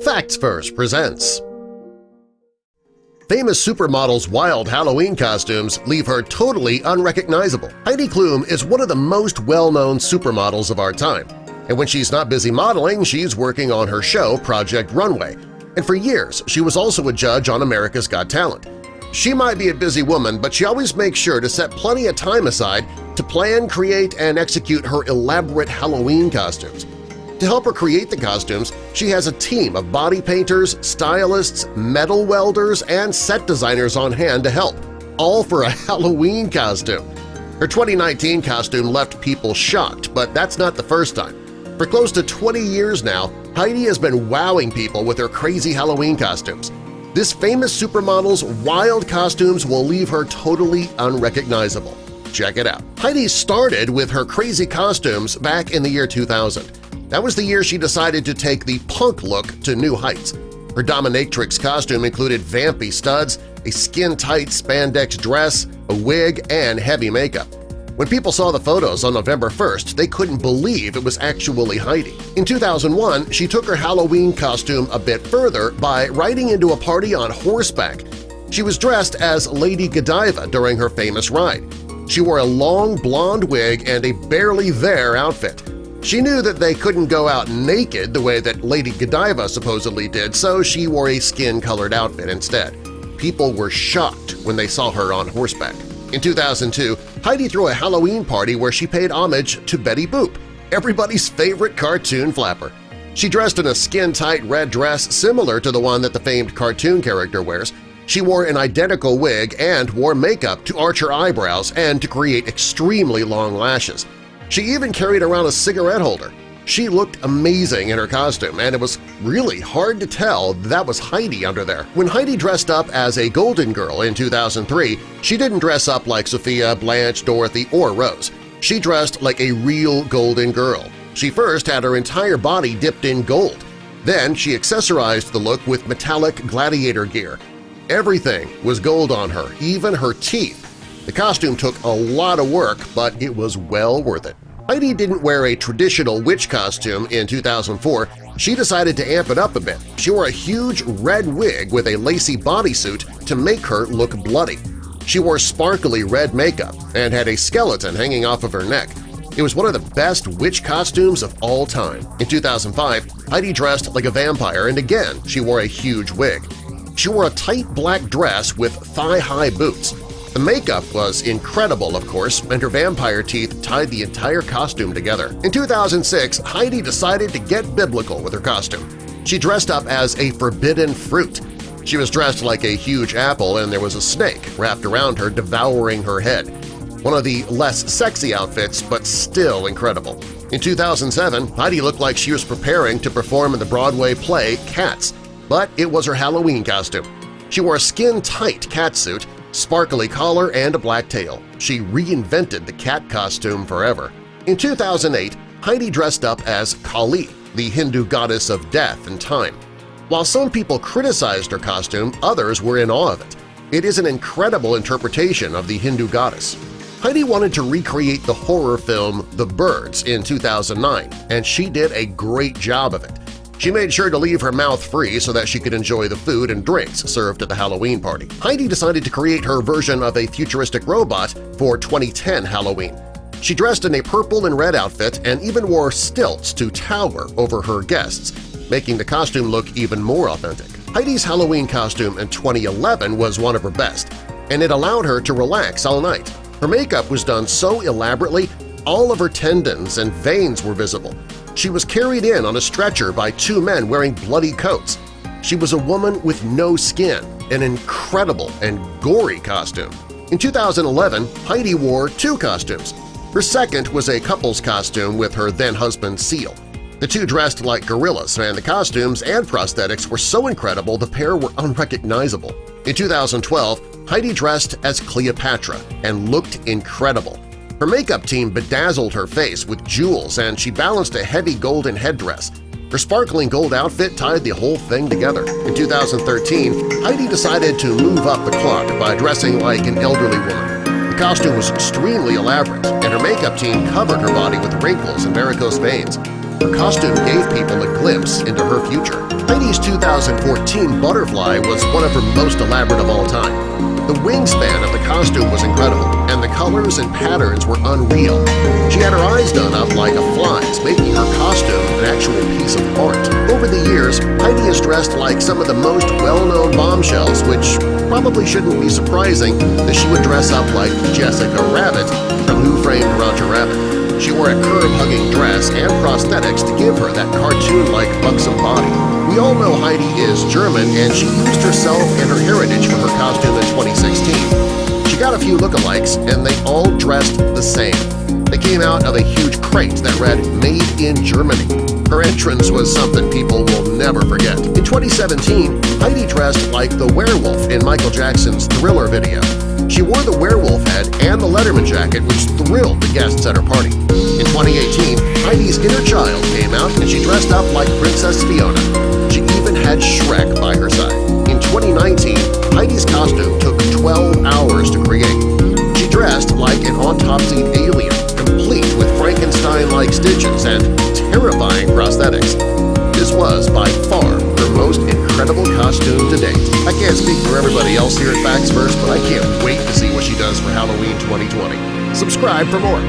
Facts First presents. Famous supermodel's wild Halloween costumes leave her totally unrecognizable. Heidi Klum is one of the most well-known supermodels of our time, and when she's not busy modeling, she's working on her show Project Runway, and for years she was also a judge on America's Got Talent. She might be a busy woman, but she always makes sure to set plenty of time aside to plan, create, and execute her elaborate Halloween costumes. To help her create the costumes, she has a team of body painters, stylists, metal welders, and set designers on hand to help, all for a Halloween costume. Her 2019 costume left people shocked, but that's not the first time. For close to 20 years now, Heidi has been wowing people with her crazy Halloween costumes. This famous supermodel's wild costumes will leave her totally unrecognizable. Check it out. Heidi started with her crazy costumes back in the year 2000. That was the year she decided to take the punk look to new heights. Her dominatrix costume included vampy studs, a skin-tight spandex dress, a wig, and heavy makeup. When people saw the photos on November 1st, they couldn't believe it was actually Heidi. In 2001, she took her Halloween costume a bit further by riding into a party on horseback. She was dressed as Lady Godiva during her famous ride. She wore a long blonde wig and a barely there outfit. She knew that they couldn't go out naked the way that Lady Godiva supposedly did, so she wore a skin-colored outfit instead. People were shocked when they saw her on horseback. In 2002, Heidi threw a Halloween party where she paid homage to Betty Boop, everybody's favorite cartoon flapper. She dressed in a skin-tight red dress similar to the one that the famed cartoon character wears. She wore an identical wig and wore makeup to arch her eyebrows and to create extremely long lashes. She even carried around a cigarette holder. She looked amazing in her costume, and it was really hard to tell that was Heidi under there. When Heidi dressed up as a Golden Girl in 2003, she didn't dress up like Sophia, Blanche, Dorothy, or Rose. She dressed like a real Golden Girl. She first had her entire body dipped in gold. Then she accessorized the look with metallic gladiator gear. Everything was gold on her, even her teeth. The costume took a lot of work, but it was well worth it. Heidi didn't wear a traditional witch costume in 2004. She decided to amp it up a bit. She wore a huge red wig with a lacy bodysuit to make her look bloody. She wore sparkly red makeup and had a skeleton hanging off of her neck. It was one of the best witch costumes of all time. In 2005, Heidi dressed like a vampire, and again she wore a huge wig. She wore a tight black dress with thigh-high boots. The makeup was incredible, of course, and her vampire teeth tied the entire costume together. In 2006, Heidi decided to get biblical with her costume. She dressed up as a forbidden fruit. She was dressed like a huge apple, and there was a snake wrapped around her devouring her head. One of the less sexy outfits, but still incredible. In 2007, Heidi looked like she was preparing to perform in the Broadway play Cats, but it was her Halloween costume. She wore a skin-tight catsuit, sparkly collar, and a black tail. She reinvented the cat costume forever. In 2008, Heidi dressed up as Kali, the Hindu goddess of death and time. While some people criticized her costume, others were in awe of it. It is an incredible interpretation of the Hindu goddess. Heidi wanted to recreate the horror film The Birds in 2009, and she did a great job of it. She made sure to leave her mouth free so that she could enjoy the food and drinks served at the Halloween party. Heidi decided to create her version of a futuristic robot for 2010 Halloween. She dressed in a purple and red outfit and even wore stilts to tower over her guests, making the costume look even more authentic. Heidi's Halloween costume in 2011 was one of her best, and it allowed her to relax all night. Her makeup was done so elaborately, all of her tendons and veins were visible. She was carried in on a stretcher by two men wearing bloody coats. She was a woman with no skin, an incredible and gory costume. In 2011, Heidi wore two costumes. Her second was a couple's costume with her then-husband Seal. The two dressed like gorillas, and the costumes and prosthetics were so incredible the pair were unrecognizable. In 2012, Heidi dressed as Cleopatra and looked incredible. Her makeup team bedazzled her face with jewels, and she balanced a heavy golden headdress. Her sparkling gold outfit tied the whole thing together. In 2013, Heidi decided to move up the clock by dressing like an elderly woman. The costume was extremely elaborate, and her makeup team covered her body with wrinkles and varicose veins. Her costume gave people a glimpse into her future. Heidi's 2014 butterfly was one of her most elaborate of all time. The wingspan of the costume was incredible, and the colors and patterns were unreal. She had her eyes done up like a fly's, making her costume an actual piece of art. Over the years, Heidi has dressed like some of the most well-known bombshells, which probably shouldn't be surprising that she would dress up like Jessica Rabbit from Who Framed Roger Rabbit. She wore a curve-hugging dress and prosthetics to give her that cartoon-like buxom body. We all know Heidi is German, and she used herself and her heritage for her costume in 2016. She got a few lookalikes, and they all dressed the same. They came out of a huge crate that read "Made in Germany." Her entrance was something people will never forget. In 2017, Heidi dressed like the werewolf in Michael Jackson's Thriller video. She wore the werewolf head and the Letterman jacket, which thrilled the guests at her party. In 2018, Heidi's inner child came out and she dressed up like Princess Fiona. She even had Shrek by her side. In 2019, Heidi's costume took 12 hours to create. She dressed like an autopsied alien, complete with Frankenstein-like stitches and terrifying prosthetics. This was, by far, her most incredible costume to date. I can't speak for everybody else here at Facts First, but I can't wait to see what she does for Halloween 2020. Subscribe for more.